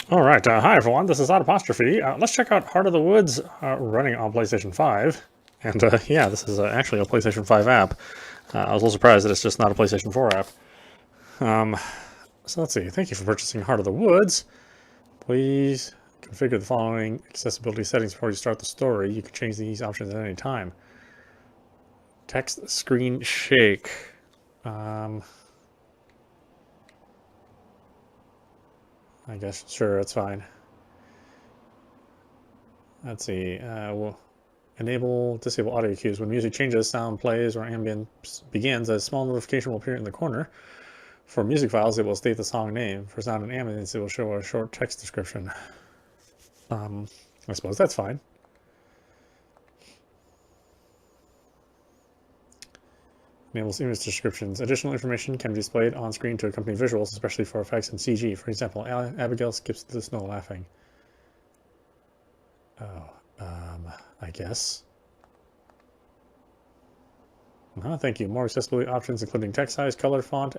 Alright, hi everyone, this is audap. Let's check out Heart of the Woods running on PlayStation 5. And yeah, this is actually a PlayStation 5 app. I was a little surprised that it's just not a PlayStation 4 app. So let's see, thank you for purchasing Heart of the Woods. Please configure the following accessibility settings before you start the story. You can change these options at any time. Text screen shake. I guess, sure, that's fine. Let's see, we'll disable audio cues. When music changes, sound plays, or ambience begins, a small notification will appear in the corner. For music files, it will state the song name. For sound and ambience, it will show a short text description. I suppose that's fine. Enables image descriptions. Additional information can be displayed on screen to accompany visuals, especially for effects and CG. For example, Abigail skips the snow laughing. Oh, I guess. Thank you. More accessibility options, including text size, color, font,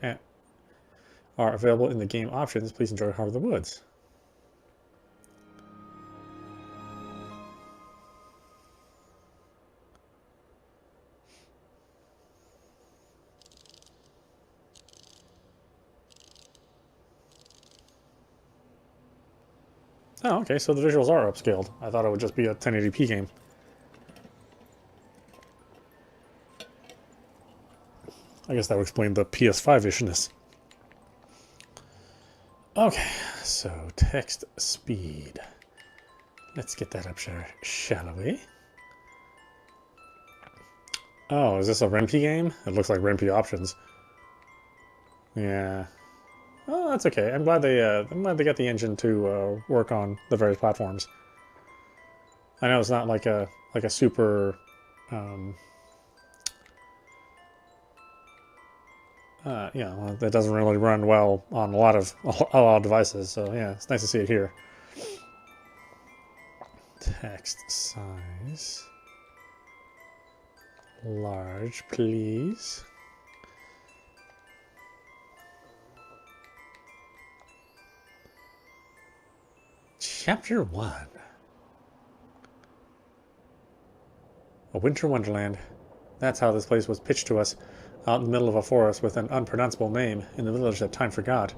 are available in the game options. Please enjoy Heart of the Woods. Oh, okay, so the visuals are upscaled. I thought it would just be a 1080p game. I guess that would explain the ps5-ishness. Okay, so text speed. Let's get that up, shall we? Oh, is this a RenP game? It looks like RenP options. Yeah. Oh, that's okay. I'm glad they got the engine to work on the various platforms. I know it's not like a super that doesn't really run well on a lot of devices. So yeah, it's nice to see it here. Text size large, please. Chapter 1. A winter wonderland. That's how this place was pitched to us, out in the middle of a forest with an unpronounceable name in the village that time forgot.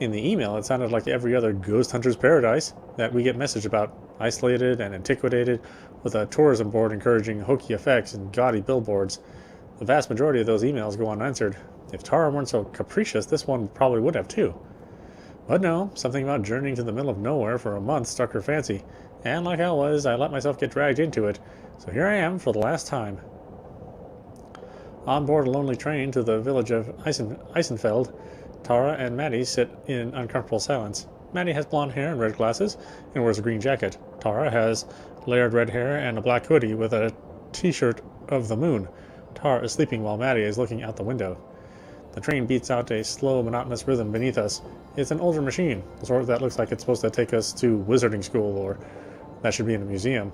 In the email, it sounded like every other ghost hunter's paradise that we get message about, isolated and antiquated, with a tourism board encouraging hokey effects and gaudy billboards. The vast majority of those emails go unanswered. If Tara weren't so capricious, this one probably would have too. But no, something about journeying to the middle of nowhere for a month struck her fancy, and like always, I let myself get dragged into it, so here I am for the last time. On board a lonely train to the village of Eisenfeld, Tara and Maddie sit in uncomfortable silence. Maddie has blonde hair and red glasses, and wears a green jacket. Tara has layered red hair and a black hoodie with a t-shirt of the moon. Tara is sleeping while Maddie is looking out the window. The train beats out a slow, monotonous rhythm beneath us. It's an older machine, the sort that looks like it's supposed to take us to wizarding school, or that should be in a museum.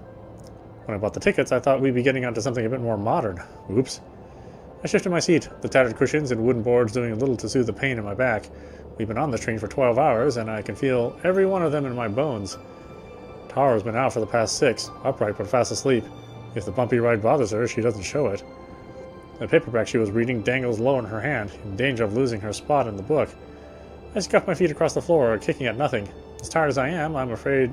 When I bought the tickets, I thought we'd be getting onto something a bit more modern. Oops. I shifted my seat, the tattered cushions and wooden boards doing a little to soothe the pain in my back. We've been on the train for 12 hours, and I can feel every one of them in my bones. Tara's been out for the past 6, upright but fast asleep. If the bumpy ride bothers her, she doesn't show it. The paperback she was reading dangles low in her hand, in danger of losing her spot in the book. I scuff my feet across the floor, kicking at nothing. As tired as I am, I'm afraid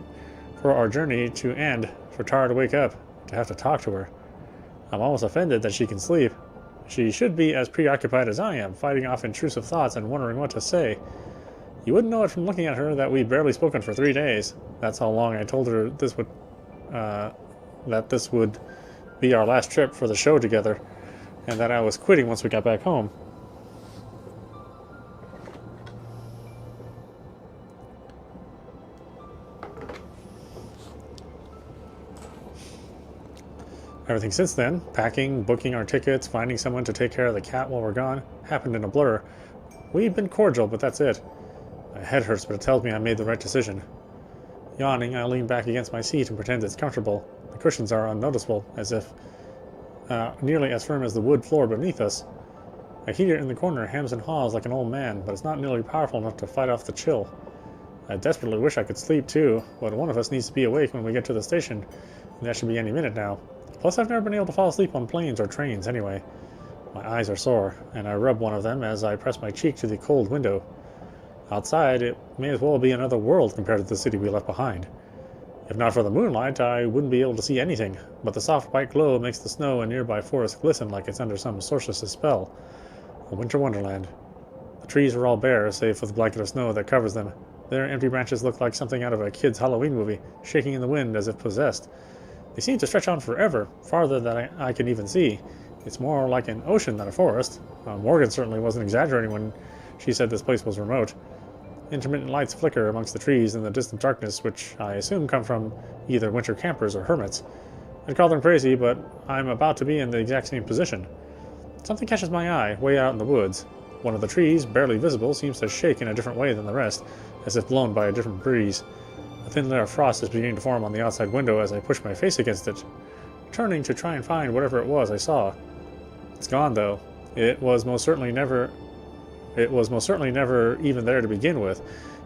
for our journey to end, for Tara to wake up, to have to talk to her. I'm almost offended that she can sleep. She should be as preoccupied as I am, fighting off intrusive thoughts and wondering what to say. You wouldn't know it from looking at her that we'd barely spoken for 3 days. That's how long I told her that this would be our last trip for the show together, and that I was quitting once we got back home. Everything since then, packing, booking our tickets, finding someone to take care of the cat while we're gone, happened in a blur. We've been cordial, but that's it. My head hurts, but it tells me I made the right decision. Yawning, I lean back against my seat and pretend it's comfortable. The cushions are unnoticeable, as if nearly as firm as the wood floor beneath us. A heater in the corner hams and haws like an old man, but it's not nearly powerful enough to fight off the chill. I desperately wish I could sleep too, but one of us needs to be awake when we get to the station, and that should be any minute now. Plus, I've never been able to fall asleep on planes or trains anyway. My eyes are sore, and I rub one of them as I press my cheek to the cold window. Outside, it may as well be another world compared to the city we left behind. If not for the moonlight, I wouldn't be able to see anything, but the soft white glow makes the snow and nearby forest glisten like it's under some sorceress's spell. A winter wonderland. The trees are all bare, save for the blanket of snow that covers them. Their empty branches look like something out of a kid's Halloween movie, shaking in the wind as if possessed. They seem to stretch on forever, farther than I can even see. It's more like an ocean than a forest. Morgan certainly wasn't exaggerating when she said this place was remote. Intermittent lights flicker amongst the trees in the distant darkness, which I assume come from either winter campers or hermits. I'd call them crazy, but I'm about to be in the exact same position. Something catches my eye, way out in the woods. One of the trees, barely visible, seems to shake in a different way than the rest, as if blown by a different breeze. A thin layer of frost is beginning to form on the outside window as I push my face against it, turning to try and find whatever it was I saw. It's gone, though. It was most certainly never even there to begin with.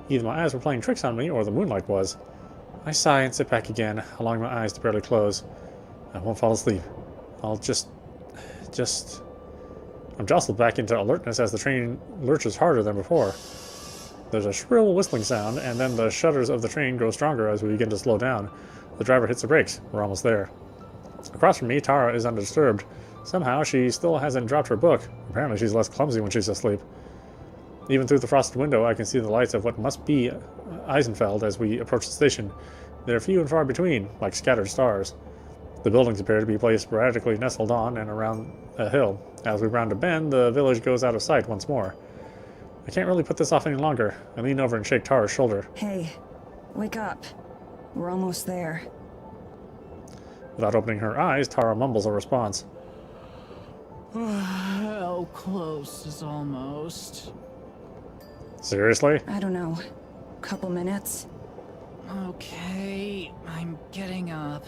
Either my eyes were playing tricks on me, or the moonlight was. I sigh and sit back again, allowing my eyes to barely close. I won't fall asleep. I'll just... I'm jostled back into alertness as the train lurches harder than before. There's a shrill whistling sound, and then the shudders of the train grow stronger as we begin to slow down. The driver hits the brakes. We're almost there. Across from me, Tara is undisturbed. Somehow, she still hasn't dropped her book. Apparently, she's less clumsy when she's asleep. Even through the frosted window, I can see the lights of what must be Eisenfeld as we approach the station. They're few and far between, like scattered stars. The buildings appear to be placed sporadically nestled on and around a hill. As we round a bend, the village goes out of sight once more. I can't really put this off any longer. I lean over and shake Tara's shoulder. Hey, wake up. We're almost there. Without opening her eyes, Tara mumbles a response. How close is almost? Seriously? I don't know. Couple minutes? Okay, I'm getting up.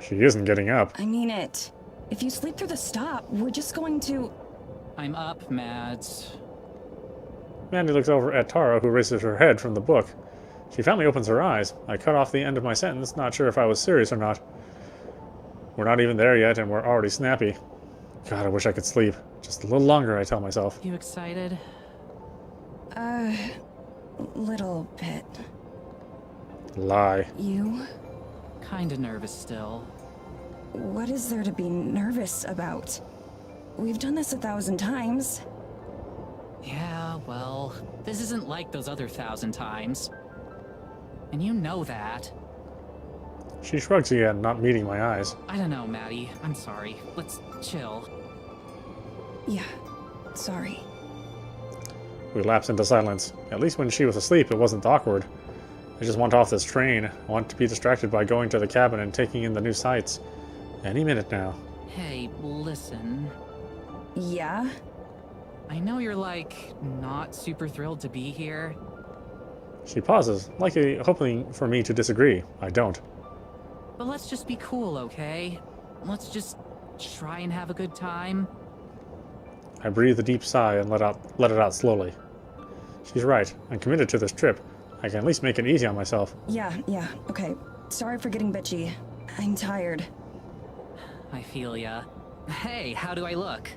She isn't getting up. I mean it. If you sleep through the stop, we're just going to... I'm up, Mads. Maddie looks over at Tara, who raises her head from the book. She finally opens her eyes. I cut off the end of my sentence, not sure if I was serious or not. We're not even there yet, and we're already snappy. God, I wish I could sleep. Just a little longer, I tell myself. You excited? Little bit. Lie. You? Kinda nervous still. What is there to be nervous about? We've done this 1,000 times. Yeah, well, this isn't like those other 1,000 times. And you know that. She shrugs again, not meeting my eyes. I don't know, Maddie. I'm sorry. Let's chill. Yeah, sorry. We lapse into silence. At least when she was asleep, it wasn't awkward. I just want off this train. I want to be distracted by going to the cabin and taking in the new sights. Any minute now. Hey, listen. Yeah? I know you're, like, not super thrilled to be here. She pauses, likely hoping for me to disagree. I don't. But let's just be cool, okay? Let's just try and have a good time. I breathe a deep sigh and let it out slowly. She's right. I'm committed to this trip. I can at least make it easy on myself. Yeah, okay. Sorry for getting bitchy. I'm tired. I feel ya. Hey, how do I look?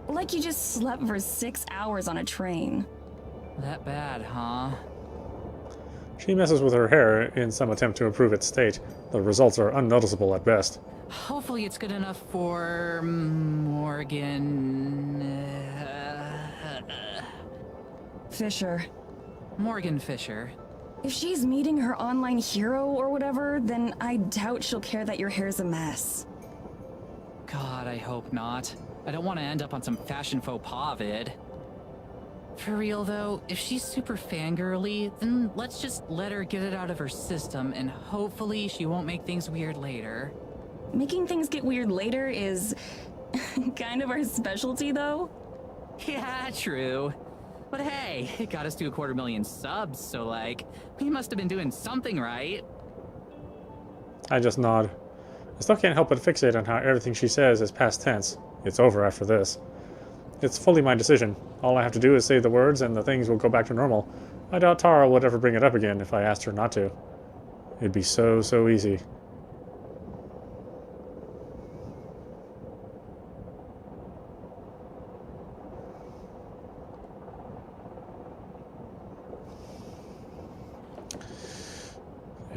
Like you just slept for 6 hours on a train. That bad, huh? She messes with her hair in some attempt to improve its state. The results are unnoticeable at best. Hopefully it's good enough for Morgan... Fisher. Morgan Fisher. If she's meeting her online hero or whatever, then I doubt she'll care that your hair's a mess. God, I hope not. I don't want to end up on some fashion faux pas vid. For real though, if she's super fangirly, then let's just let her get it out of her system and hopefully she won't make things weird later. Making things get weird later is kind of our specialty though. Yeah, true. But hey, it got us to 250,000 subs, so like, we must have been doing something right. I just nod. I still can't help but fixate on how everything she says is past tense. It's over after this. It's fully my decision. All I have to do is say the words and the things will go back to normal. I doubt Tara would ever bring it up again if I asked her not to. It'd be so, so easy.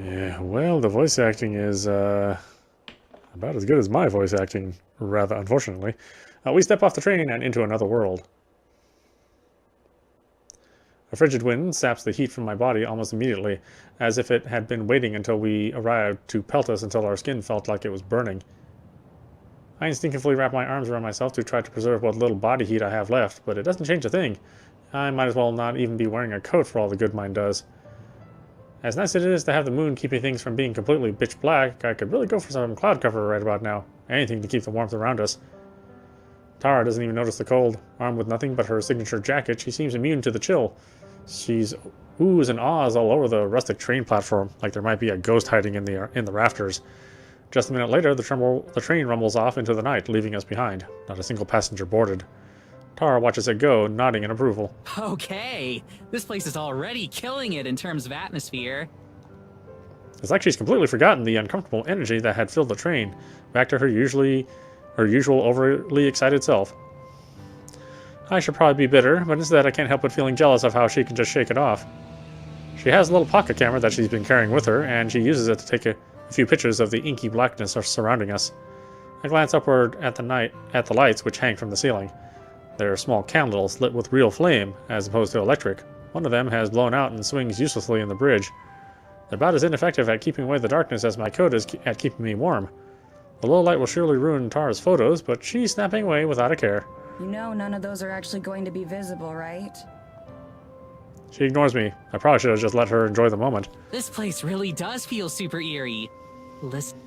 Yeah, well, the voice acting is about as good as my voice acting, rather unfortunately. We step off the train and into another world. A frigid wind saps the heat from my body almost immediately, as if it had been waiting until we arrived to pelt us until our skin felt like it was burning. I instinctively wrap my arms around myself to try to preserve what little body heat I have left, but it doesn't change a thing. I might as well not even be wearing a coat for all the good mine does. As nice as it is to have the moon keeping things from being completely pitch black, I could really go for some cloud cover right about now. Anything to keep the warmth around us. Tara doesn't even notice the cold. Armed with nothing but her signature jacket, she seems immune to the chill. She's oohs and ahs all over the rustic train platform, like there might be a ghost hiding in the rafters. Just a minute later, the train rumbles off into the night, leaving us behind. Not a single passenger boarded. Tara watches it go, nodding in approval. Okay, this place is already killing it in terms of atmosphere. It's like she's completely forgotten the uncomfortable energy that had filled the train, back to her usual overly excited self. I should probably be bitter, but instead I can't help but feeling jealous of how she can just shake it off. She has a little pocket camera that she's been carrying with her, and she uses it to take a few pictures of the inky blackness surrounding us. I glance upward at the lights which hang from the ceiling. They're small candles lit with real flame, as opposed to electric. One of them has blown out and swings uselessly in the bridge. They're about as ineffective at keeping away the darkness as my coat is at keeping me warm. The low light will surely ruin Tara's photos, but she's snapping away without a care. You know none of those are actually going to be visible, right? She ignores me. I probably should have just let her enjoy the moment. This place really does feel super eerie. Listen.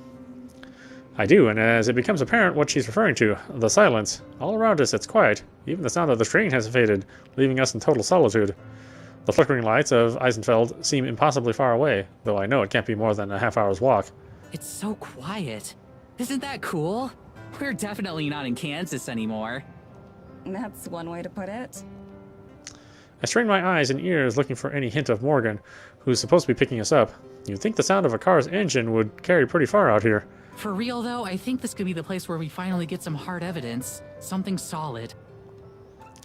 I do, and as it becomes apparent what she's referring to, the silence. All around us it's quiet. Even the sound of the train has faded, leaving us in total solitude. The flickering lights of Eisenfeld seem impossibly far away, though I know it can't be more than a half-hour's walk. It's so quiet. Isn't that cool? We're definitely not in Kansas anymore. That's one way to put it. I strain my eyes and ears looking for any hint of Morgan, who's supposed to be picking us up. You'd think the sound of a car's engine would carry pretty far out here. For real though, I think this could be the place where we finally get some hard evidence. Something solid.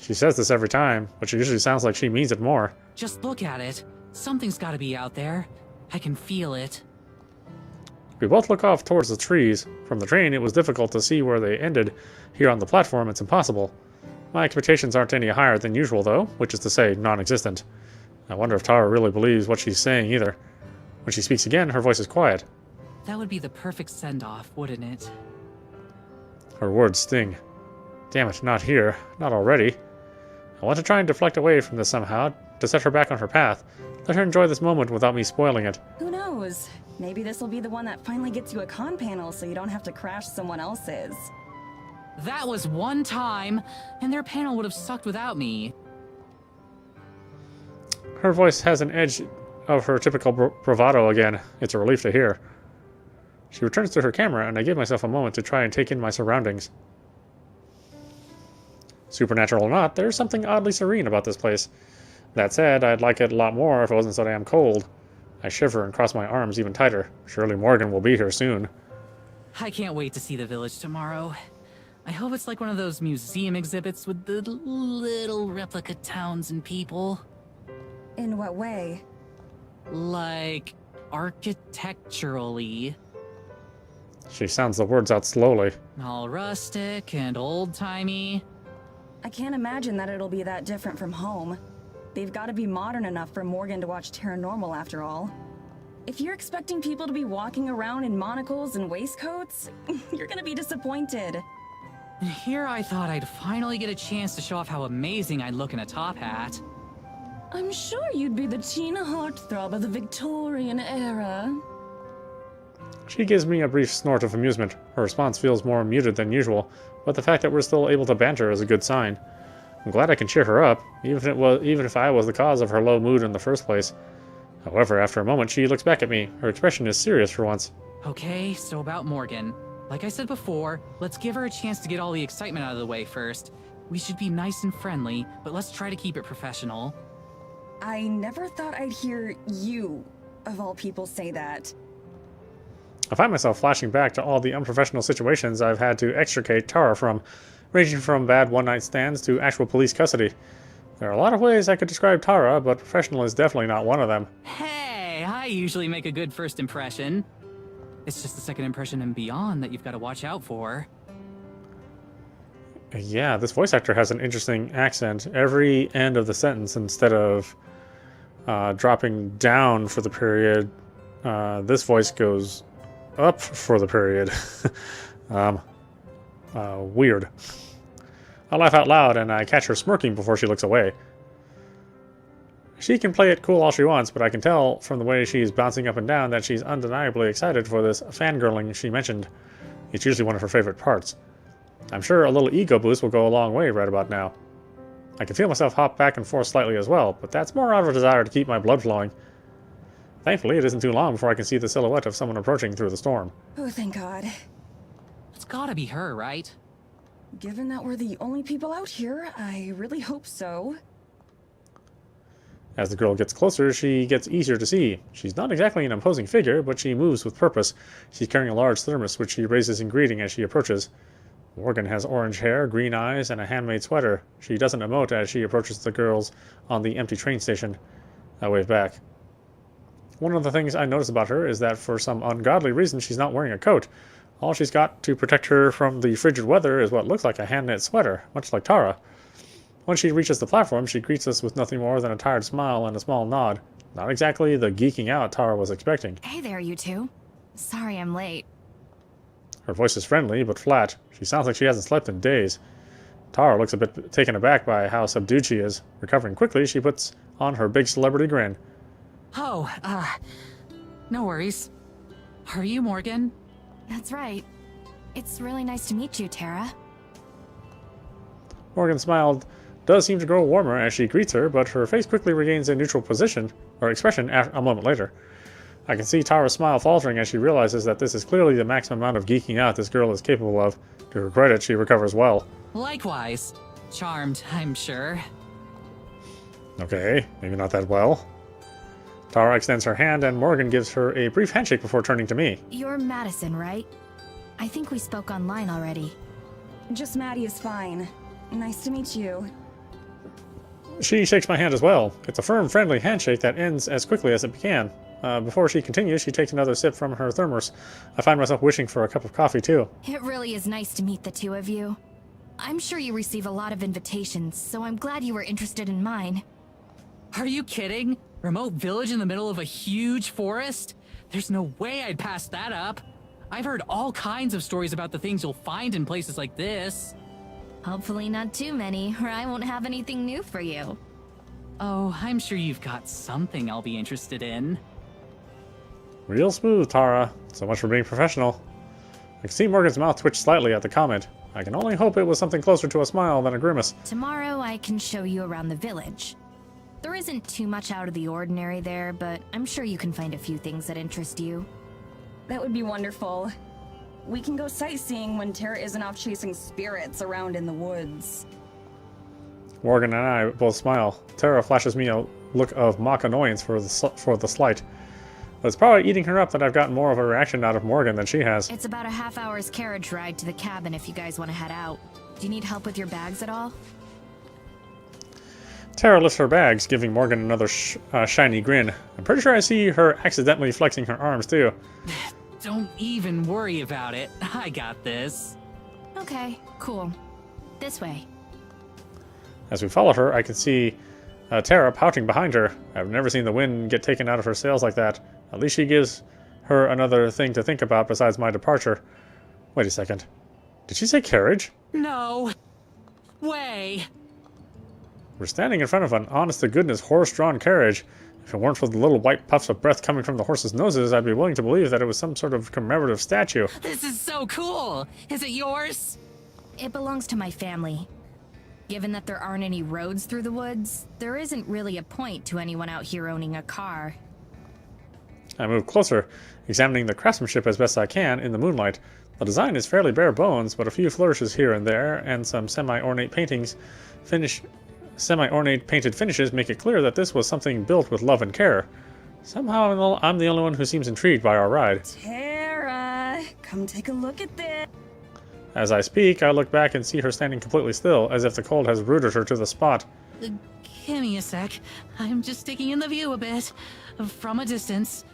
She says this every time, but she usually sounds like she means it more. Just look at it. Something's gotta be out there. I can feel it. We both look off towards the trees. From the train, it was difficult to see where they ended. Here on the platform, it's impossible. My expectations aren't any higher than usual, though, which is to say, non-existent. I wonder if Tara really believes what she's saying either. When she speaks again, her voice is quiet. That would be the perfect send-off, wouldn't it? Her words sting. Damn it, not here. Not already. I want to try and deflect away from this somehow, to set her back on her path. Let her enjoy this moment without me spoiling it. Who knows? Maybe this will be the one that finally gets you a con panel so you don't have to crash someone else's. That was one time, and their panel would have sucked without me. Her voice has an edge of her typical bravado again. It's a relief to hear. She returns to her camera, and I give myself a moment to try and take in my surroundings. Supernatural or not, there's something oddly serene about this place. That said, I'd like it a lot more if it wasn't so damn cold. I shiver and cross my arms even tighter. Surely Morgan will be here soon. I can't wait to see the village tomorrow. I hope it's like one of those museum exhibits with the little replica towns and people. In what way? Like, architecturally. She sounds the words out slowly. All rustic and old-timey. I can't imagine that it'll be that different from home. They've got to be modern enough for Morgan to watch Paranormal after all. If you're expecting people to be walking around in monocles and waistcoats, you're gonna be disappointed. And here I thought I'd finally get a chance to show off how amazing I'd look in a top hat. I'm sure you'd be the teen heartthrob of the Victorian era. She gives me a brief snort of amusement. Her response feels more muted than usual, but the fact that we're still able to banter is a good sign. I'm glad I can cheer her up, even if I was the cause of her low mood in the first place. However, after a moment, she looks back at me. Her expression is serious for once. Okay, so about Morgan. Like I said before, let's give her a chance to get all the excitement out of the way first. We should be nice and friendly, but let's try to keep it professional. I never thought I'd hear you, of all people, say that. I find myself flashing back to all the unprofessional situations I've had to extricate Tara from, ranging from bad one-night stands to actual police custody. There are a lot of ways I could describe Tara, but professional is definitely not one of them. Hey, I usually make a good first impression. It's just the second impression and beyond that you've got to watch out for. Yeah, this voice actor has an interesting accent. Every end of the sentence, instead of dropping down for the period, this voice goes up for the period. Weird. I laugh out loud and I catch her smirking before she looks away. She can play it cool all she wants, but I can tell from the way she's bouncing up and down that she's undeniably excited for this fangirling she mentioned. It's usually one of her favorite parts. I'm sure a little ego boost will go a long way right about now. I can feel myself hop back and forth slightly as well, but that's more out of a desire to keep my blood flowing. Thankfully, it isn't too long before I can see the silhouette of someone approaching through the storm. Oh, thank God. It's gotta be her, right? Given that we're the only people out here, I really hope so. As the girl gets closer, she gets easier to see. She's not exactly an imposing figure, but she moves with purpose. She's carrying a large thermos, which she raises in greeting as she approaches. Morgan has orange hair, green eyes, and a handmade sweater. She doesn't emote as she approaches the girls on the empty train station. I wave back. One of the things I notice about her is that for some ungodly reason she's not wearing a coat. All she's got to protect her from the frigid weather is what looks like a hand-knit sweater, much like Tara. When she reaches the platform, she greets us with nothing more than a tired smile and a small nod. Not exactly the geeking out Tara was expecting. Hey there, you two. Sorry I'm late. Her voice is friendly, but flat. She sounds like she hasn't slept in days. Tara looks a bit taken aback by how subdued she is. Recovering quickly, she puts on her big celebrity grin. Oh, no worries. Are you Morgan? That's right. It's really nice to meet you, Tara. Morgan's smile does seem to grow warmer as she greets her, but her face quickly regains a neutral expression a moment later. I can see Tara's smile faltering as she realizes that this is clearly the maximum amount of geeking out this girl is capable of. To her credit, she recovers well. Likewise. Charmed, I'm sure. Okay, maybe not that well. Tara extends her hand and Morgan gives her a brief handshake before turning to me. You're Madison, right? I think we spoke online already. Just Maddie is fine. Nice to meet you. She shakes my hand as well. It's a firm, friendly handshake that ends as quickly as it began. Before she continues, she takes another sip from her thermos. I find myself wishing for a cup of coffee, too. It really is nice to meet the two of you. I'm sure you receive a lot of invitations, so I'm glad you were interested in mine. Are you kidding? Remote village in the middle of a huge forest? There's no way I'd pass that up. I've heard all kinds of stories about the things you'll find in places like this. Hopefully not too many, or I won't have anything new for you. Oh, I'm sure you've got something I'll be interested in. Real smooth, Tara. So much for being professional. I can see Morgan's mouth twitch slightly at the comment. I can only hope it was something closer to a smile than a grimace. Tomorrow I can show you around the village. There isn't too much out of the ordinary there, but I'm sure you can find a few things that interest you. That would be wonderful. We can go sightseeing when Tara isn't off chasing spirits around in the woods. Morgan and I both smile. Tara flashes me a look of mock annoyance for the slight. But it's probably eating her up that I've gotten more of a reaction out of Morgan than she has. It's about a half-hour's carriage ride to the cabin if you guys want to head out. Do you need help with your bags at all? Tara lifts her bags, giving Morgan another shiny grin. I'm pretty sure I see her accidentally flexing her arms, too. Don't even worry about it. I got this. Okay, cool. This way. As we follow her, I can see Tara pouting behind her. I've never seen the wind get taken out of her sails like that. At least she gives her another thing to think about besides my departure. Wait a second. Did she say carriage? No way. We're standing in front of an honest-to-goodness horse-drawn carriage. If it weren't for the little white puffs of breath coming from the horses' noses, I'd be willing to believe that it was some sort of commemorative statue. This is so cool. Is it yours? It belongs to my family. Given that there aren't any roads through the woods, there isn't really a point to anyone out here owning a car. I move closer, examining the craftsmanship as best I can in the moonlight. The design is fairly bare bones, but a few flourishes here and there, and some semi-ornate painted finishes make it clear that this was something built with love and care. Somehow I'm the only one who seems intrigued by our ride. Tara, come take a look at this. As I speak, I look back and see her standing completely still, as if the cold has rooted her to the spot. Give me a sec. I'm just taking in the view a bit. From a distance.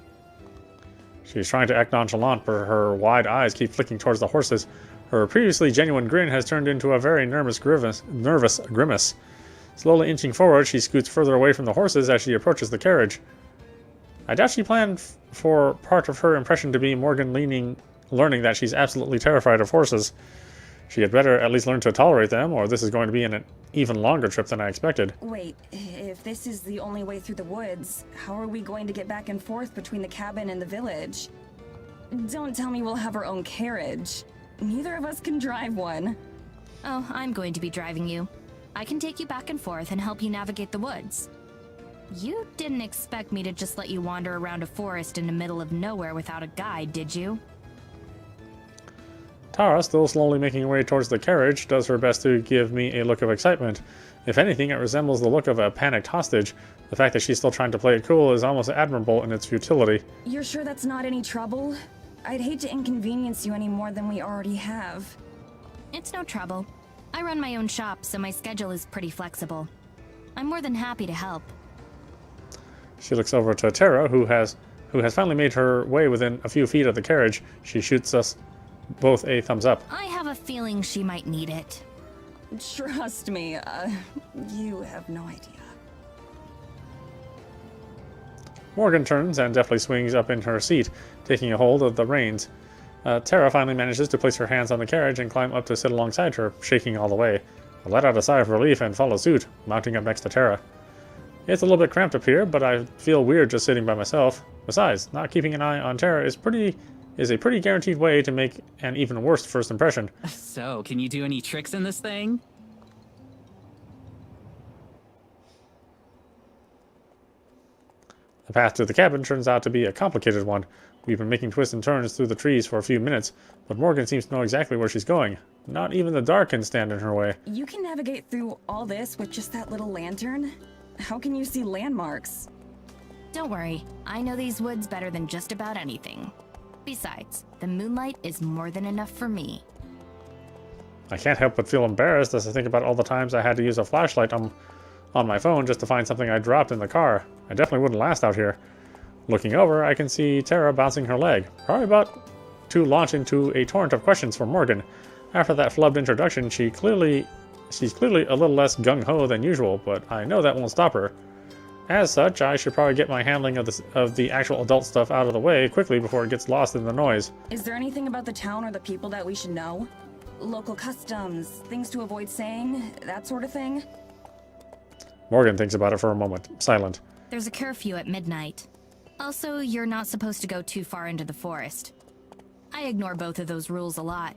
She's trying to act nonchalant, but her wide eyes keep flicking towards the horses. Her previously genuine grin has turned into a very nervous grimace. Slowly inching forward, she scoots further away from the horses as she approaches the carriage. I doubt she planned for part of her impression to be Morgan learning that she's absolutely terrified of horses. She had better at least learn to tolerate them, or this is going to be an even longer trip than I expected. Wait, if this is the only way through the woods, how are we going to get back and forth between the cabin and the village? Don't tell me we'll have our own carriage. Neither of us can drive one. Oh, I'm going to be driving you. I can take you back and forth and help you navigate the woods. You didn't expect me to just let you wander around a forest in the middle of nowhere without a guide, did you? Tara, still slowly making her way towards the carriage, does her best to give me a look of excitement. If anything, it resembles the look of a panicked hostage. The fact that she's still trying to play it cool is almost admirable in its futility. You're sure that's not any trouble? I'd hate to inconvenience you any more than we already have. It's no trouble. I run my own shop, so my schedule is pretty flexible. I'm more than happy to help. She looks over to Tara, who has finally made her way within a few feet of the carriage. She shoots us both a thumbs up. I have a feeling she might need it. Trust me, you have no idea. Morgan turns and deftly swings up in her seat, taking a hold of the reins. Tara finally manages to place her hands on the carriage and climb up to sit alongside her, shaking all the way. I let out a sigh of relief and follow suit, mounting up next to Tara. It's a little bit cramped up here, but I feel weird just sitting by myself. Besides, not keeping an eye on Tara is a pretty guaranteed way to make an even worse first impression. So, can you do any tricks in this thing? The path to the cabin turns out to be a complicated one. We've been making twists and turns through the trees for a few minutes, but Morgan seems to know exactly where she's going. Not even the dark can stand in her way. You can navigate through all this with just that little lantern? How can you see landmarks? Don't worry, I know these woods better than just about anything. Besides, the moonlight is more than enough for me. I can't help but feel embarrassed as I think about all the times I had to use a flashlight on my phone just to find something I dropped in the car. I definitely wouldn't last out here. Looking over, I can see Tara bouncing her leg, probably about to launch into a torrent of questions for Morgan. After that flubbed introduction, she's clearly a little less gung-ho than usual, but I know that won't stop her. As such, I should probably get my handling of the actual adult stuff out of the way quickly before it gets lost in the noise. Is there anything about the town or the people that we should know? Local customs, things to avoid saying, that sort of thing? Morgan thinks about it for a moment, silent. There's a curfew at midnight. Also, you're not supposed to go too far into the forest. I ignore both of those rules a lot.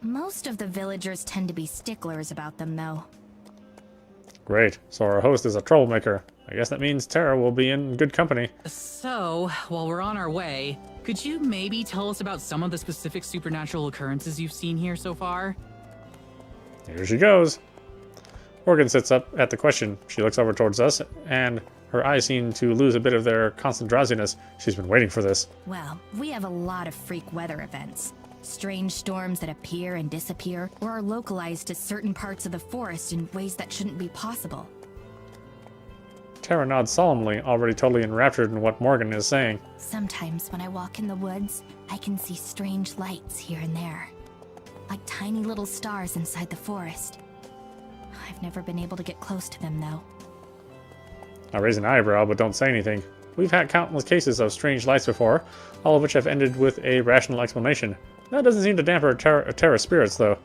Most of the villagers tend to be sticklers about them, though. Great, so our host is a troublemaker. I guess that means Tara will be in good company. So, while we're on our way, could you maybe tell us about some of the specific supernatural occurrences you've seen here so far? Here she goes. Morgan sits up at the question. She looks over towards us, and her eyes seem to lose a bit of their constant drowsiness. She's been waiting for this. Well, we have a lot of freak weather events. Strange storms that appear and disappear, or are localized to certain parts of the forest in ways that shouldn't be possible. Tara nods solemnly, already totally enraptured in what Morgan is saying. Sometimes when I walk in the woods, I can see strange lights here and there. Like tiny little stars inside the forest. I've never been able to get close to them, though. I raise an eyebrow, but don't say anything. We've had countless cases of strange lights before, all of which have ended with a rational explanation. That doesn't seem to dampen Tara's spirits, though.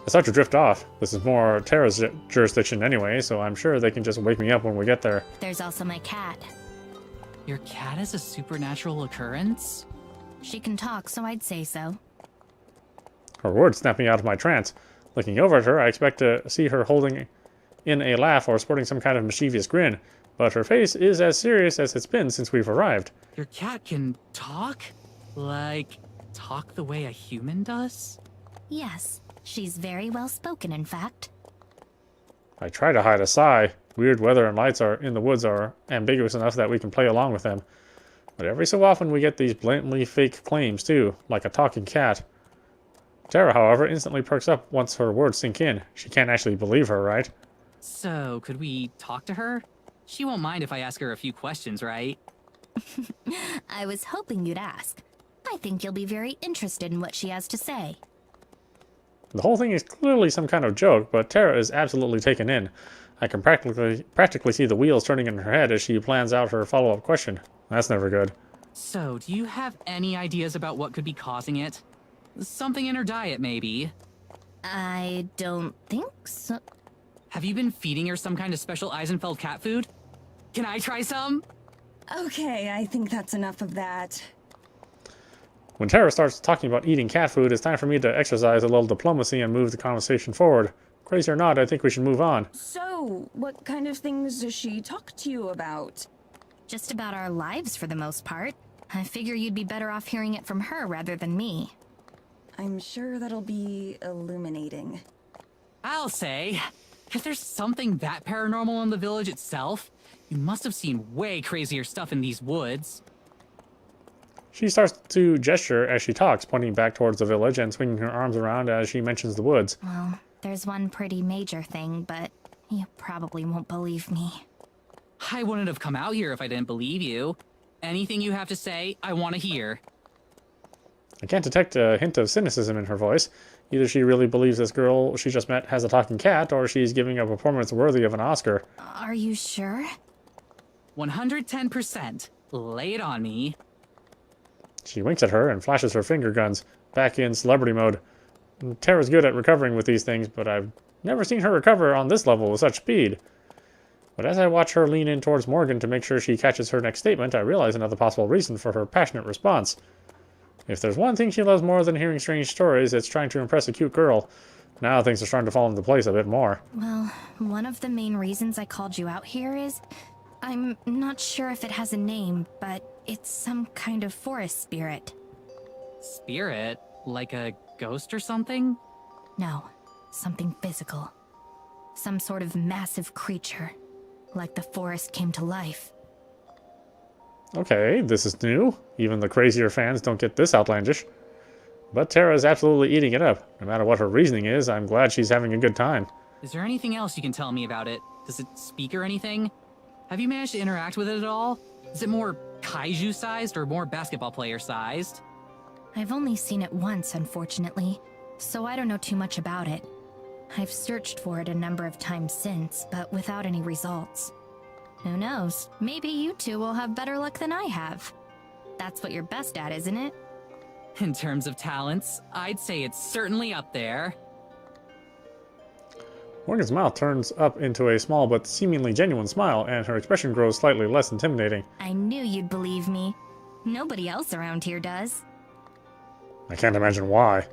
I start to drift off. This is more Tara's jurisdiction anyway, so I'm sure they can just wake me up when we get there. There's also my cat. Your cat is a supernatural occurrence? She can talk, so I'd say so. Her words snap me out of my trance. Looking over at her, I expect to see her holding in a laugh or sporting some kind of mischievous grin, but her face is as serious as it's been since we've arrived. Your cat can talk? Like, talk the way a human does? Yes, she's very well spoken, in fact. I try to hide a sigh. Weird weather and lights are in the woods are ambiguous enough that we can play along with them. But every so often we get these blatantly fake claims too, like a talking cat. Tara, however, instantly perks up once her words sink in. She can't actually believe her, right? So, could we talk to her? She won't mind if I ask her a few questions, right? I was hoping you'd ask. I think you'll be very interested in what she has to say. The whole thing is clearly some kind of joke, but Tara is absolutely taken in. I can practically see the wheels turning in her head as she plans out her follow-up question. That's never good. So, do you have any ideas about what could be causing it? Something in her diet, maybe? I don't think so. Have you been feeding her some kind of special Eisenfeld cat food? Can I try some? Okay, I think that's enough of that. When Tara starts talking about eating cat food, it's time for me to exercise a little diplomacy and move the conversation forward. Crazy or not, I think we should move on. So, what kind of things does she talk to you about? Just about our lives for the most part. I figure you'd be better off hearing it from her rather than me. I'm sure that'll be illuminating. I'll say, if there's something that paranormal in the village itself, you must have seen way crazier stuff in these woods. She starts to gesture as she talks, pointing back towards the village and swinging her arms around as she mentions the woods. Well, there's one pretty major thing, but you probably won't believe me. I wouldn't have come out here if I didn't believe you. Anything you have to say, I want to hear. I can't detect a hint of cynicism in her voice. Either she really believes this girl she just met has a talking cat, or she's giving a performance worthy of an Oscar. Are you sure? 110%. Lay it on me. She winks at her and flashes her finger guns, back in celebrity mode. Tara's good at recovering with these things, but I've never seen her recover on this level with such speed. But as I watch her lean in towards Morgan to make sure she catches her next statement, I realize another possible reason for her passionate response. If there's one thing she loves more than hearing strange stories, it's trying to impress a cute girl. Now things are starting to fall into place a bit more. Well, one of the main reasons I called you out here is... I'm not sure if it has a name, but it's some kind of forest spirit. Spirit? Like a ghost or something? No, something physical. Some sort of massive creature. Like the forest came to life. Okay, this is new. Even the crazier fans don't get this outlandish. But Tara is absolutely eating it up. No matter what her reasoning is, I'm glad she's having a good time. Is there anything else you can tell me about it? Does it speak or anything? Have you managed to interact with it at all? Is it more kaiju-sized or more basketball player-sized? I've only seen it once, unfortunately, so I don't know too much about it. I've searched for it a number of times since, but without any results. Who knows? Maybe you two will have better luck than I have. That's what you're best at, isn't it? In terms of talents, I'd say it's certainly up there. Morgan's mouth turns up into a small but seemingly genuine smile, and her expression grows slightly less intimidating. I knew you'd believe me. Nobody else around here does. I can't imagine why.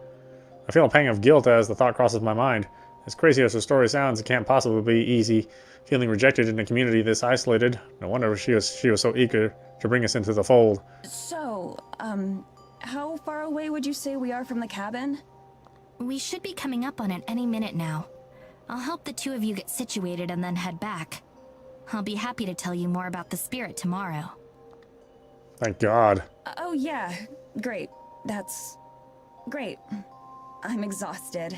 I feel a pang of guilt as the thought crosses my mind. As crazy as her story sounds, it can't possibly be easy feeling rejected in a community this isolated. No wonder she was so eager to bring us into the fold. So, how far away would you say we are from the cabin? We should be coming up on it any minute now. I'll help the two of you get situated and then head back. I'll be happy to tell you more about the spirit tomorrow. Thank God. Oh yeah, great. That's great. I'm exhausted.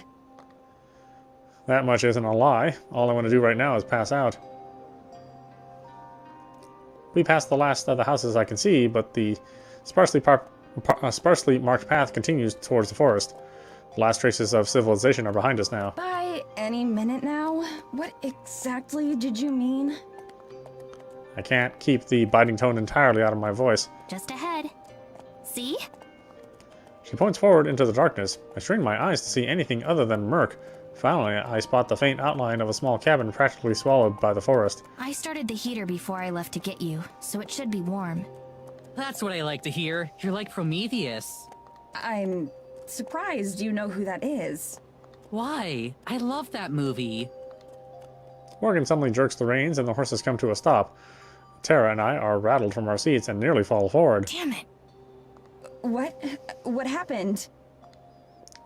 That much isn't a lie. All I want to do right now is pass out. We pass the last of the houses I can see, but the sparsely marked path continues towards the forest. The last traces of civilization are behind us now. By any minute now? What exactly did you mean? I can't keep the biting tone entirely out of my voice. Just ahead. See? She points forward into the darkness. I strain my eyes to see anything other than murk. Finally, I spot the faint outline of a small cabin practically swallowed by the forest. I started the heater before I left to get you, so it should be warm. That's what I like to hear. You're like Prometheus. I'm surprised you know who that is. Why? I love that movie. Morgan suddenly jerks the reins and the horses come to a stop. Tara and I are rattled from our seats and nearly fall forward. Damn it. What happened?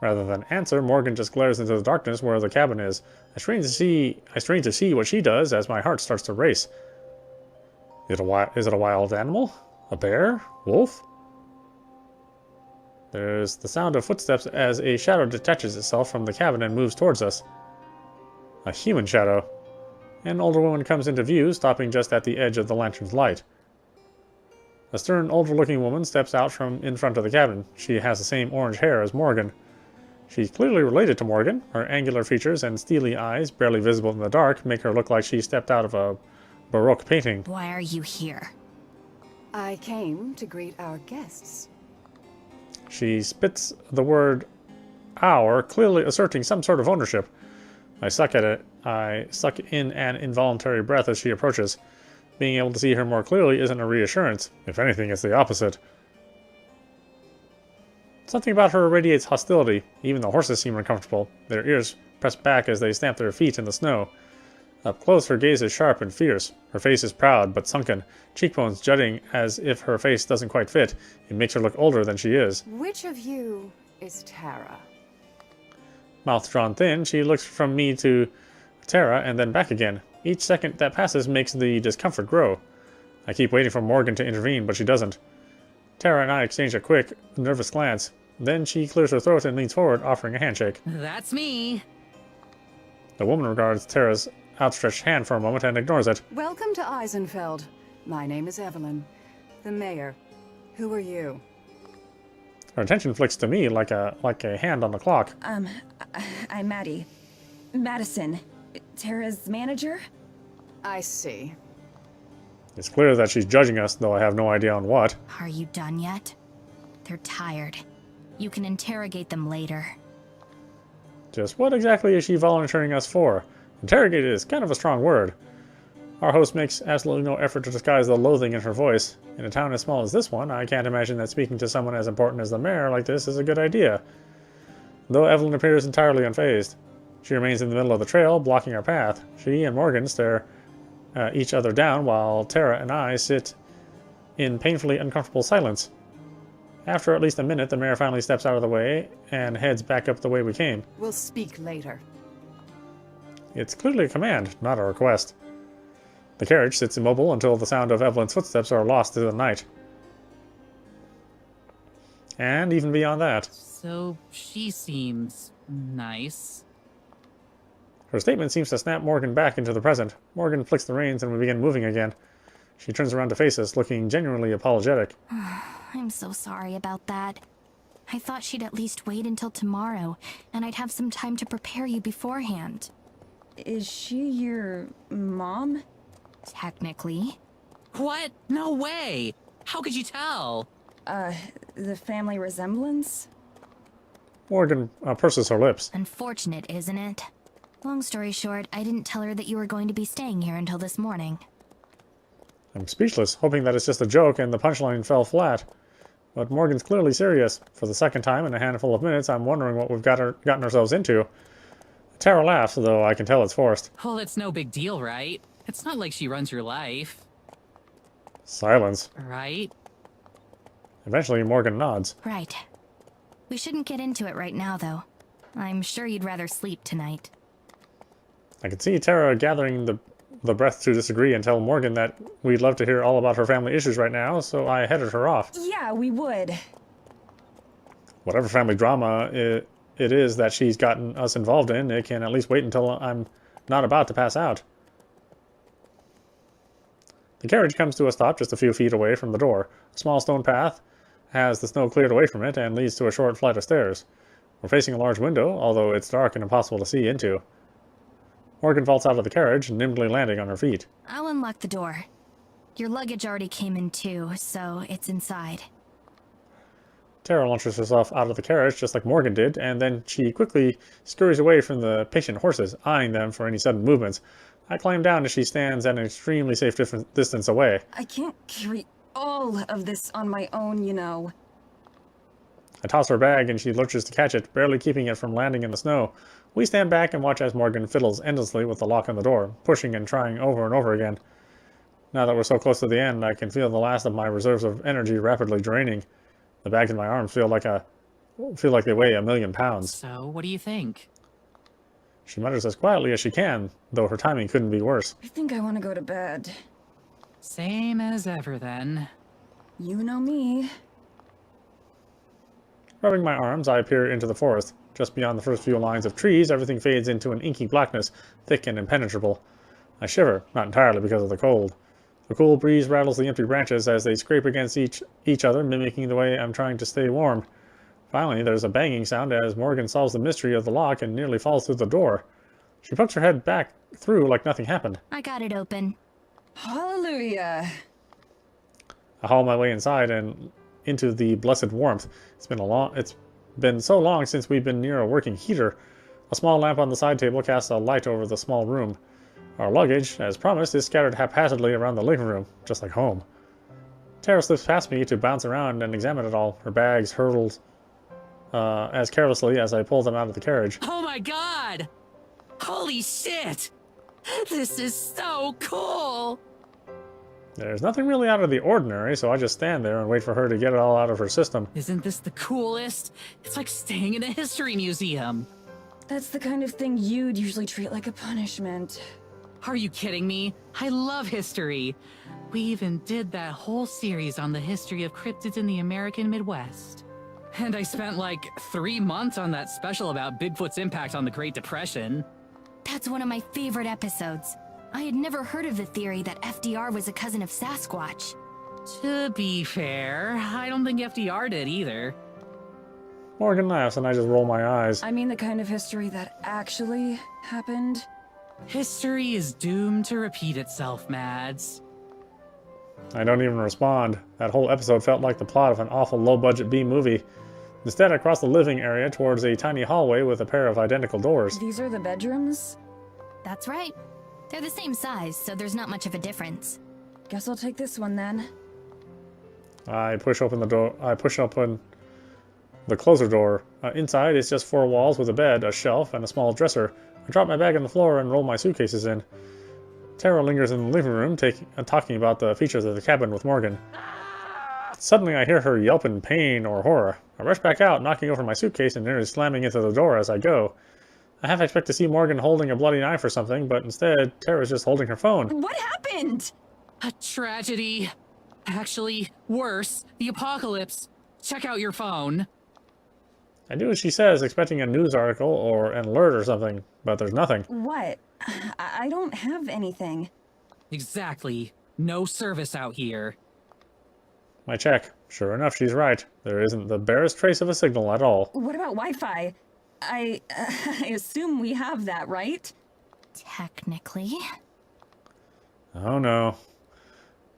Rather than answer, Morgan just glares into the darkness where the cabin is. I strain to see what she does as my heart starts to race. Is it a wild animal? A bear? Wolf? There's the sound of footsteps as a shadow detaches itself from the cabin and moves towards us. A human shadow. An older woman comes into view, stopping just at the edge of the lantern's light. A stern, older-looking woman steps out from in front of the cabin. She has the same orange hair as Morgan. She's clearly related to Morgan. Her angular features and steely eyes, barely visible in the dark, make her look like she stepped out of a Baroque painting. Why are you here? I came to greet our guests. She spits the word "our," clearly asserting some sort of ownership. I suck at it. I suck in an involuntary breath as she approaches. Being able to see her more clearly isn't a reassurance. If anything, it's the opposite. Something about her radiates hostility. Even the horses seem uncomfortable, their ears pressed back as they stamp their feet in the snow. Up close, her gaze is sharp and fierce. Her face is proud but sunken, cheekbones jutting as if her face doesn't quite fit. It makes her look older than she is. Which of you is Tara? Mouth drawn thin, she looks from me to Tara and then back again. Each second that passes makes the discomfort grow. I keep waiting for Morgan to intervene, but she doesn't. Tara and I exchange a quick, nervous glance. Then she clears her throat and leans forward, offering a handshake. That's me. The woman regards Tara's outstretched hand for a moment and ignores it. Welcome to Eisenfeld. My name is Evelyn, the mayor. Who are you? Her attention flicks to me like a hand on the clock. I'm Maddie. Madison. Tara's manager? I see. It's clear that she's judging us, though I have no idea on what. Are you done yet? They're tired. You can interrogate them later. Just what exactly is she volunteering us for? Interrogate is kind of a strong word. Our host makes absolutely no effort to disguise the loathing in her voice. In a town as small as this one, I can't imagine that speaking to someone as important as the mayor like this is a good idea. Though Evelyn appears entirely unfazed. She remains in the middle of the trail, blocking our path. She and Morgan stare each other down while Tara and I sit in painfully uncomfortable silence. After at least a minute, the mayor finally steps out of the way and heads back up the way we came. We'll speak later. It's clearly a command, not a request. The carriage sits immobile until the sound of Evelyn's footsteps are lost to the night. And even beyond that. So she seems nice. Her statement seems to snap Morgan back into the present. Morgan flicks the reins and we begin moving again. She turns around to face us, looking genuinely apologetic. I'm so sorry about that. I thought she'd at least wait until tomorrow, and I'd have some time to prepare you beforehand. Is she your mom? Technically. What? No way! How could you tell? The family resemblance? Morgan purses her lips. Unfortunate, isn't it? Long story short, I didn't tell her that you were going to be staying here until this morning. I'm speechless, hoping that it's just a joke and the punchline fell flat. But Morgan's clearly serious. For the second time in a handful of minutes, I'm wondering what we've gotten ourselves into. Tara laughs, though I can tell it's forced. Well, it's no big deal, right? It's not like she runs your life. Silence. Right? Eventually, Morgan nods. Right. We shouldn't get into it right now, though. I'm sure you'd rather sleep tonight. I can see Tara gathering the breath to disagree and tell Morgan that we'd love to hear all about her family issues right now, so I headed her off. Yeah, we would. Whatever family drama it is that she's gotten us involved in, it can at least wait until I'm not about to pass out. The carriage comes to a stop just a few feet away from the door. A small stone path has the snow cleared away from it and leads to a short flight of stairs. We're facing a large window, although it's dark and impossible to see into. Morgan vaults out of the carriage, nimbly landing on her feet. I'll unlock the door. Your luggage already came in too, so it's inside. Tara launches herself out of the carriage just like Morgan did, and then she quickly scurries away from the patient horses, eyeing them for any sudden movements. I climb down as she stands at an extremely safe distance away. I can't carry all of this on my own, you know. I toss her bag and she lurches to catch it, barely keeping it from landing in the snow. We stand back and watch as Morgan fiddles endlessly with the lock on the door, pushing and trying over and over again. Now that we're so close to the end, I can feel the last of my reserves of energy rapidly draining. The bags in my arms feel like they weigh 1,000,000 pounds. So, what do you think? She mutters as quietly as she can, though her timing couldn't be worse. I think I want to go to bed. Same as ever, then. You know me. Rubbing my arms, I peer into the forest. Just beyond the first few lines of trees, everything fades into an inky blackness, thick and impenetrable. I shiver, not entirely because of the cold. The cool breeze rattles the empty branches as they scrape against each other, mimicking the way I'm trying to stay warm. Finally, there's a banging sound as Morgan solves the mystery of the lock and nearly falls through the door. She pokes her head back through like nothing happened. I got it open. Hallelujah. I haul my way inside and into the blessed warmth. It's been so long since we've been near a working heater. A small lamp on the side table casts a light over the small room. Our luggage, as promised, is scattered haphazardly around the living room, just like home. Tara slips past me to bounce around and examine it all. Her bags hurtled as carelessly as I pull them out of the carriage. Oh my god! Holy shit! This is so cool! There's nothing really out of the ordinary, so I just stand there and wait for her to get it all out of her system. Isn't this the coolest? It's like staying in a history museum. That's the kind of thing you'd usually treat like a punishment. Are you kidding me? I love history. We even did that whole series on the history of cryptids in the American Midwest. And I spent like 3 months on that special about Bigfoot's impact on the Great Depression. That's one of my favorite episodes. I had never heard of the theory that FDR was a cousin of Sasquatch. To be fair, I don't think FDR did either. Morgan laughs and I just roll my eyes. I mean the kind of history that actually happened. History is doomed to repeat itself, Mads. I don't even respond. That whole episode felt like the plot of an awful low-budget B-movie. Instead, I cross the living area towards a tiny hallway with a pair of identical doors. These are the bedrooms? That's right. They're the same size, so there's not much of a difference. Guess I'll take this one then. I push open the door. I push open the closer door. Inside, it's just 4 walls with a bed, a shelf, and a small dresser. I drop my bag on the floor and roll my suitcases in. Tara lingers in the living room, talking about the features of the cabin with Morgan. Suddenly, I hear her yelp in pain or horror. I rush back out, knocking over my suitcase and nearly slamming into the door as I go. I half expect to see Morgan holding a bloody knife or something, but instead, Tara's just holding her phone. What happened? A tragedy. Actually, worse, the apocalypse. Check out your phone. I do as she says, expecting a news article or an alert or something, but there's nothing. What? I don't have anything. Exactly. No service out here. I check. Sure enough, she's right. There isn't the barest trace of a signal at all. What about Wi-Fi? I assume we have that, right? Technically. Oh no.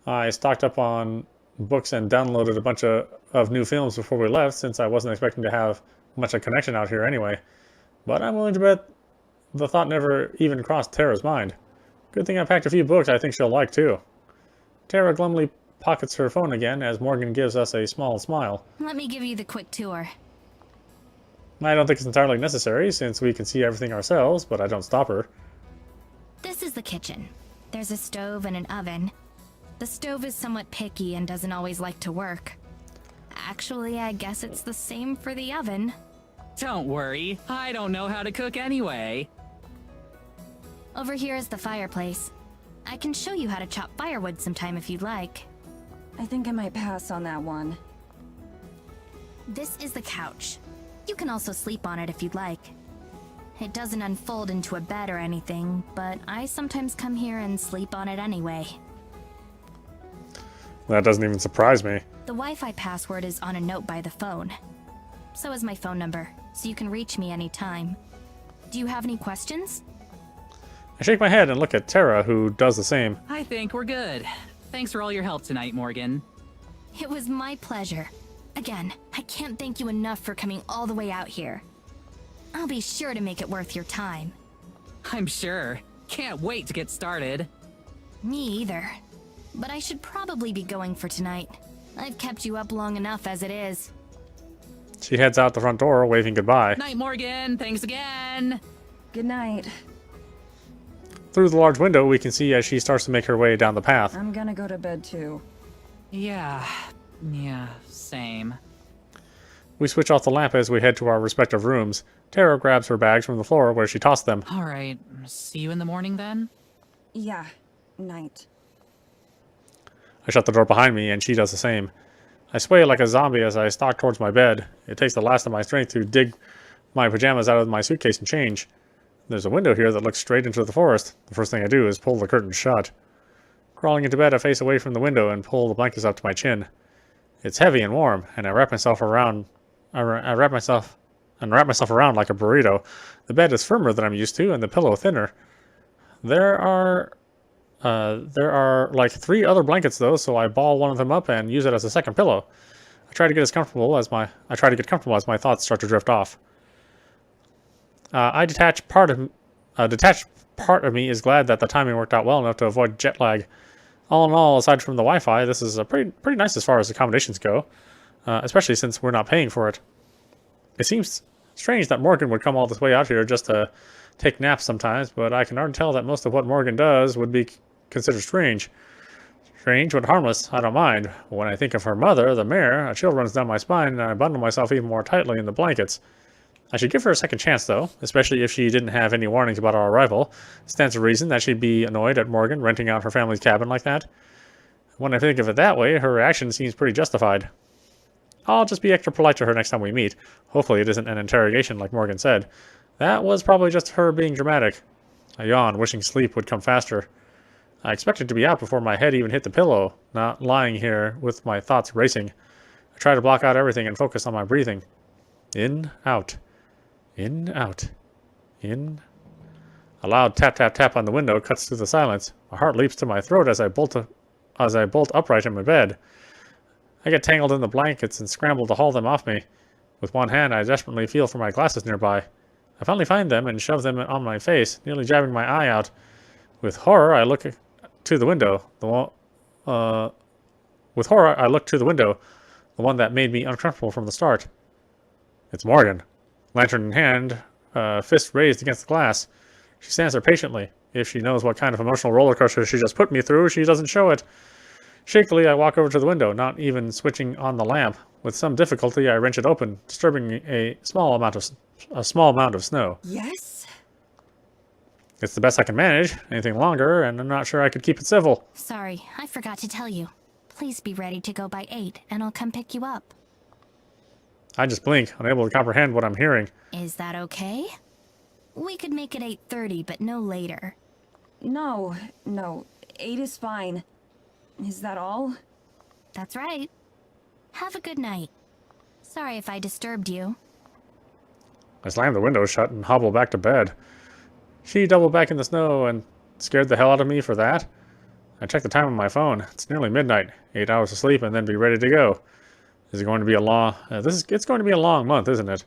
I stocked up on books and downloaded a bunch of new films before we left, since I wasn't expecting to have much of a connection out here anyway. But I'm willing to bet the thought never even crossed Tara's mind. Good thing I packed a few books I think she'll like too. Tara glumly pockets her phone again as Morgan gives us a small smile. Let me give you the quick tour. I don't think it's entirely necessary since we can see everything ourselves, but I don't stop her. This is the kitchen. There's a stove and an oven. The stove is somewhat picky and doesn't always like to work. Actually, I guess it's the same for the oven. Don't worry, I don't know how to cook anyway. Over here is the fireplace. I can show you how to chop firewood sometime if you'd like. I think I might pass on that one. This is the couch. You can also sleep on it if you'd like. It doesn't unfold into a bed or anything, but I sometimes come here and sleep on it anyway. That doesn't even surprise me. The Wi-Fi password is on a note by the phone. So is my phone number, so you can reach me anytime. Do you have any questions? I shake my head and look at Tara, who does the same. I think we're good. Thanks for all your help tonight, Morgan. It was my pleasure. Again, I can't thank you enough for coming all the way out here. I'll be sure to make it worth your time. I'm sure. Can't wait to get started. Me either. But I should probably be going for tonight. I've kept you up long enough as it is. She heads out the front door, waving goodbye. Night, Morgan. Thanks again. Good night. Through the large window, we can see as she starts to make her way down the path. I'm gonna go to bed too. Yeah, same. We switch off the lamp as we head to our respective rooms. Tara grabs her bags from the floor where she tossed them. Alright, see you in the morning then? Yeah, night. I shut the door behind me, and she does the same. I sway like a zombie as I stalk towards my bed. It takes the last of my strength to dig my pajamas out of my suitcase and change. There's a window here that looks straight into the forest. The first thing I do is pull the curtain shut. Crawling into bed, I face away from the window and pull the blankets up to my chin. It's heavy and warm, and I wrap myself around around like a burrito. The bed is firmer than I'm used to, and the pillow thinner. There are like 3 other blankets though, so I ball one of them up and use it as a second pillow. I try to get comfortable as my thoughts start to drift off. A detached part of me is glad that the timing worked out well enough to avoid jet lag. All in all, aside from the Wi-Fi, this is pretty nice as far as accommodations go, especially since we're not paying for it. It seems strange that Morgan would come all this way out here just to take naps sometimes, but I can already tell that most of what Morgan does would be considered strange. Strange but harmless, I don't mind. But when I think of her mother, the mayor, a chill runs down my spine and I bundle myself even more tightly in the blankets. I should give her a second chance, though, especially if she didn't have any warnings about our arrival. Stands to reason that she'd be annoyed at Morgan renting out her family's cabin like that. When I think of it that way, her reaction seems pretty justified. I'll just be extra polite to her next time we meet. Hopefully it isn't an interrogation like Morgan said. That was probably just her being dramatic. I yawned, wishing sleep would come faster. I expected to be out before my head even hit the pillow, not lying here with my thoughts racing. I try to block out everything and focus on my breathing. In, out. In, out. In. A loud tap-tap-tap on the window cuts through the silence. My heart leaps to my throat as I bolt upright in my bed. I get tangled in the blankets and scramble to haul them off me. With one hand, I desperately feel for my glasses nearby. I finally find them and shove them on my face, nearly jabbing my eye out. With horror, I look to the window. The one that made me uncomfortable from the start. It's Morgan. Lantern in hand, fist raised against the glass. She stands there patiently. If she knows what kind of emotional roller coaster she just put me through, she doesn't show it. Shakily, I walk over to the window, not even switching on the lamp. With some difficulty, I wrench it open, disturbing a small amount of snow. Yes? It's the best I can manage. Anything longer, and I'm not sure I could keep it civil. Sorry, I forgot to tell you. Please be ready to go by 8, and I'll come pick you up. I just blink, unable to comprehend what I'm hearing. Is that okay? We could make it 8:30, but no later. No, 8 is fine. Is that all? That's right. Have a good night. Sorry if I disturbed you. I slam the window shut and hobble back to bed. She doubled back in the snow and scared the hell out of me for that. I check the time on my phone. It's nearly midnight. 8 hours of sleep and then be ready to go. Is it going to be a long... it's going to be a long month, isn't it?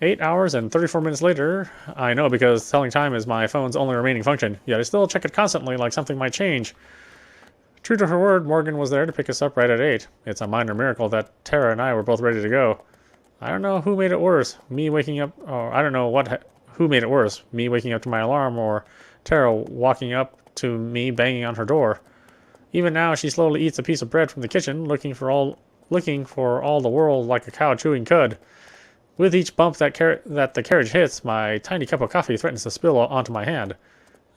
8 hours and 34 minutes later, I know because telling time is my phone's only remaining function, yet I still check it constantly like something might change. True to her word, Morgan was there to pick us up right at 8. It's a minor miracle that Tara and I were both ready to go. I don't know who made it worse, me waking up, or I don't know who made it worse, me waking up to my alarm or Tara walking up to me banging on her door. Even now, she slowly eats a piece of bread from the kitchen, looking for all the world like a cow chewing cud. With each bump that the carriage hits, my tiny cup of coffee threatens to spill onto my hand.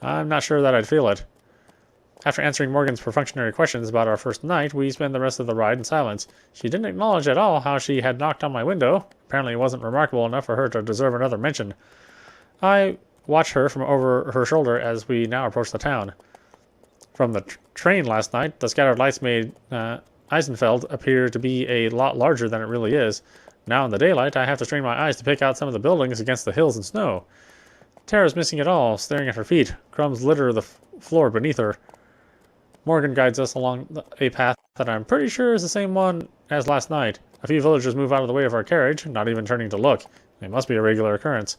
I'm not sure that I'd feel it. After answering Morgan's perfunctory questions about our first night, we spend the rest of the ride in silence. She didn't acknowledge at all how she had knocked on my window. Apparently it wasn't remarkable enough for her to deserve another mention. I watch her from over her shoulder as we now approach the town. From the train last night, the scattered lights made Eisenfeld appear to be a lot larger than it really is. Now in the daylight, I have to strain my eyes to pick out some of the buildings against the hills and snow. Tara's missing it all, staring at her feet. Crumbs litter the floor beneath her. Morgan guides us along a path that I'm pretty sure is the same one as last night. A few villagers move out of the way of our carriage, not even turning to look. It must be a regular occurrence.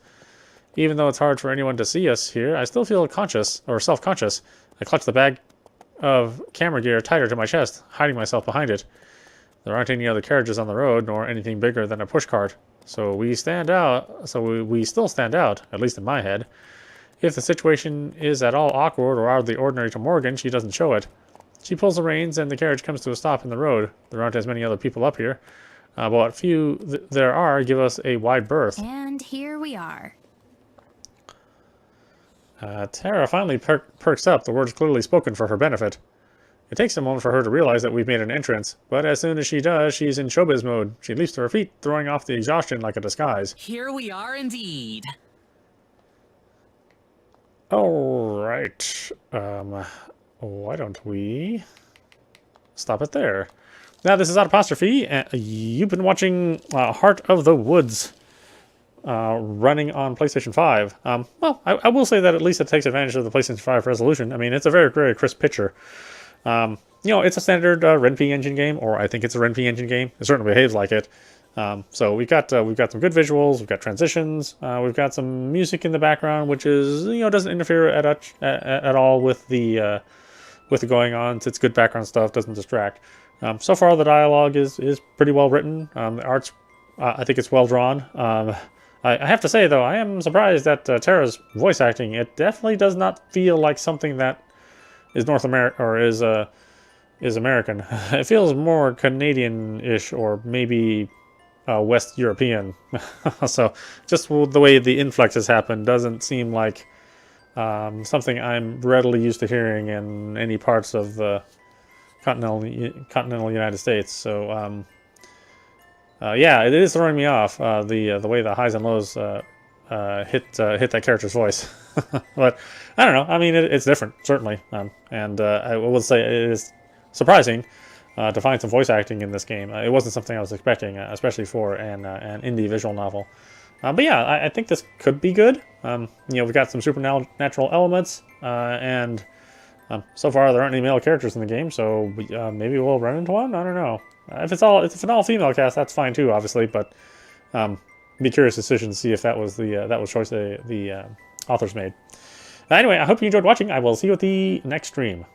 Even though it's hard for anyone to see us here, I still feel self-conscious. I clutch the bag of camera gear tighter to my chest, hiding myself behind it. There aren't any other carriages on the road, nor anything bigger than a pushcart. So we stand out. So we still stand out, at least in my head. If the situation is at all awkward or out of the ordinary to Morgan, she doesn't show it. She pulls the reins and the carriage comes to a stop in the road. There aren't as many other people up here. But what few there are give us a wide berth. And here we are. Tara finally perks up, the words clearly spoken for her benefit. It takes a moment for her to realize that we've made an entrance, but as soon as she does, she's in showbiz mode. She leaps to her feet, throwing off the exhaustion like a disguise. Here we are indeed. Alright. Why don't we stop it there? Now, this is Apostrophe, and you've been watching Heart of the Woods. Running on PlayStation 5. Well, I will say that at least it takes advantage of the PlayStation 5 resolution. I mean, it's a very, very crisp picture. You know, it's a standard RenP engine game, or I think it's a RenP engine game. It certainly behaves like it. So we've got some good visuals, we've got transitions, we've got some music in the background, which is, you know, doesn't interfere at all with the going on. It's good background stuff, doesn't distract. So far, the dialogue is pretty well written. The art's, I think it's well drawn. I have to say, though, I am surprised at Tara's voice acting. It definitely does not feel like something that is North America or is American. It feels more Canadian-ish or maybe West European. So just the way the inflexes happen doesn't seem like something I'm readily used to hearing in any parts of the continental United States. So. Yeah, it is throwing me off, the way the highs and lows hit that character's voice. But I don't know. I mean, it's different, certainly. And I will say it is surprising to find some voice acting in this game. It wasn't something I was expecting, especially for an indie visual novel. But yeah, I think this could be good. You know, we've got some supernatural elements, and so far there aren't any male characters in the game, so maybe we'll run into one. I don't know. If it's an all-female cast, that's fine too, obviously. But be curious to see if that was the choice the authors made. Anyway, I hope you enjoyed watching. I will see you at the next stream.